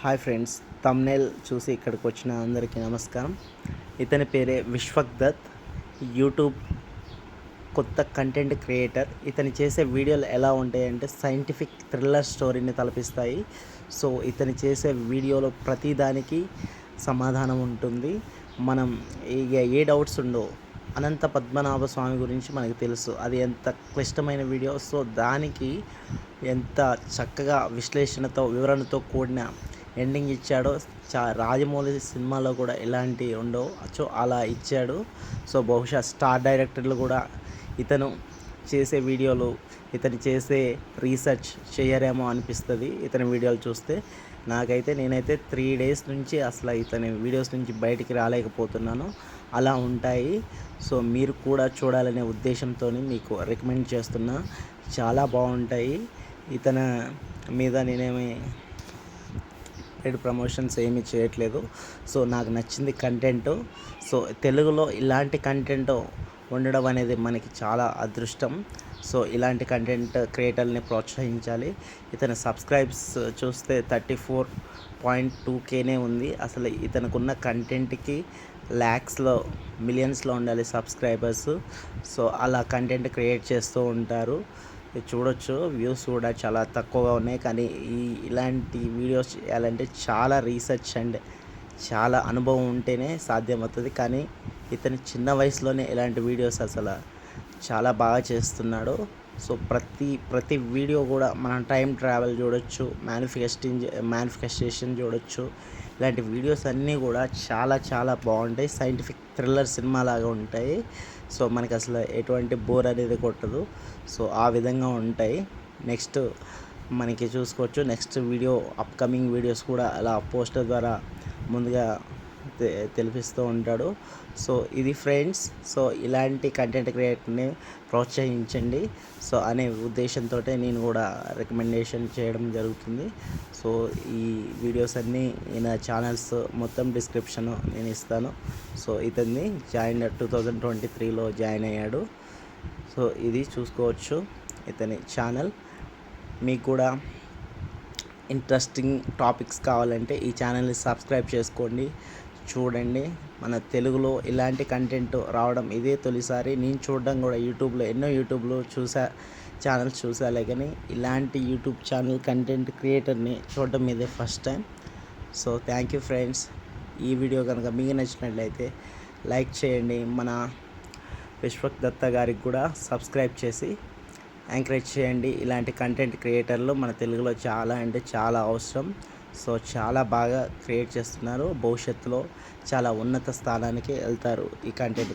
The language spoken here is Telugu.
హాయ్ ఫ్రెండ్స్, థంబ్నెయిల్ చూసి ఇక్కడికి వచ్చిన అందరికీ నమస్కారం. ఇతని పేరే విశ్వక్ దత్, యూట్యూబ్ కొత్త కంటెంట్ క్రియేటర్. ఇతను చేసే వీడియోలు ఎలా ఉంటాయంటే సైంటిఫిక్ థ్రిల్లర్ స్టోరీని తలపిస్తాయి. సో ఇతను చేసే వీడియోలో ప్రతిదానికి సమాధానం ఉంటుంది. మనం ఇక ఏ డౌట్స్ ఉండో అనంత పద్మనాభ స్వామి గురించి మనకు తెలుసు. అది ఎంత క్లిష్టమైన వీడియో. సో దానికి ఎంత చక్కగా విశ్లేషణతో వివరణతో కూడిన ఎండింగ్ ఇచ్చాడో. రాజమౌళి సినిమాలో కూడా ఎలాంటి ఉండో సో అలా ఇచ్చాడు. సో బహుశా స్టార్ డైరెక్టర్లు కూడా ఇతను చేసే వీడియోలు, ఇతను చేసే రీసెర్చ్ చేయరేమో అనిపిస్తుంది ఇతని వీడియోలు చూస్తే. నేనైతే 3 days నుంచి అసలు ఇతని వీడియోస్ నుంచి బయటికి రాలేకపోతున్నాను. అలా ఉంటాయి. సో మీరు కూడా చూడాలనే ఉద్దేశంతో మీకు రికమెండ్ చేస్తున్నా. చాలా బాగుంటాయి. ఇతని మీద నేనేమి పెయిడ్ ప్రమోషన్స్ ఏమీ చేయట్లేదు. సో నాకు నచ్చింది కంటెంట్. సో తెలుగులో ఇలాంటి కంటెంట్ ఉండడం అనేది మనకి చాలా అదృష్టం. సో ఇలాంటి కంటెంట్ క్రియేటర్ని ప్రోత్సహించాలి. ఇతని సబ్స్క్రైబ్స్ చూస్తే 34.2K ఉంది. అసలు ఇతనుకున్న కంటెంట్కి ల్యాక్స్లో మిలియన్స్లో ఉండాలి సబ్స్క్రైబర్స్. సో అలా కంటెంట్ క్రియేట్ చేస్తూ ఉంటారు. చూడొచ్చు, వ్యూస్ కూడా చాలా తక్కువగా ఉన్నాయి. కానీ ఇలాంటి వీడియోస్ చేయాలంటే చాలా రీసెర్చ్ అండ్ చాలా అనుభవం ఉంటేనే సాధ్యమవుతుంది. కానీ ఇతని చిన్న వయసులోనే ఇలాంటి వీడియోస్ అసలు చాలా బాగా చేస్తున్నాడు. సో ప్రతి వీడియో కూడా మనం టైం ట్రావెల్ చూడొచ్చు, మ్యానిఫెస్టేషన్ చూడొచ్చు. ఇలాంటి వీడియోస్ అన్నీ కూడా చాలా చాలా బాగుంటాయి. సైంటిఫిక్ థ్రిల్లర్ సినిమా లాగా ఉంటాయి. సో మనకి అసలు ఎటువంటి బోర్ అనేది కొట్టదు. సో ఆ విధంగా ఉంటాయి. నెక్స్ట్ మనకి చూసుకోవచ్చు. నెక్స్ట్ వీడియో అప్కమింగ్ వీడియోస్ కూడా అలా పోస్టర్ ద్వారా ముందుగా తెలిపిస్తూ ఉంటాడు. సో ఇది ఫ్రెండ్స్. సో ఇలాంటి కంటెంట్ క్రియేటర్ని ప్రోత్సహించండి సో అనే ఉద్దేశంతో నేను కూడా రికమెండేషన్ చేయడం జరుగుతుంది. సో ఈ వీడియోస్ అన్నీ ఈయన ఛానల్స్ మొత్తం డిస్క్రిప్షన్ నేను ఇస్తాను. సో ఇతన్ని 2023లో జాయిన్ అయ్యాడు. సో ఇది చూసుకోవచ్చు ఇతని ఛానల్. మీకు కూడా ఇంట్రెస్టింగ్ టాపిక్స్ కావాలంటే ఈ ఛానల్ని సబ్స్క్రైబ్ చేసుకోండి, చూడండి. మన తెలుగులో ఇలాంటి కంటెంట్ రావడం ఇదే తొలిసారి. నేను చూడడం కూడా యూట్యూబ్లో ఎన్నో ఛానల్స్ చూసాలే, కానీ ఇలాంటి యూట్యూబ్ ఛానల్ కంటెంట్ క్రియేటర్ని చూడడం ఇదే first time. So thank you friends. ఈ వీడియో కనుక మీకు నచ్చినట్లయితే లైక్ చేయండి. మన విశ్వక్ దత్త గారికి కూడా సబ్స్క్రైబ్ చేసి ఎంకరేజ్ చేయండి. ఇలాంటి కంటెంట్ క్రియేటర్లు మన తెలుగులో చాలా అంటే చాలా అవసరం. సో చాలా బాగా క్రియేట్ చేస్తున్నారు. భవిష్యత్తులో చాలా ఉన్నత స్థానానికి వెళ్తారు ఈ కంటెంట్.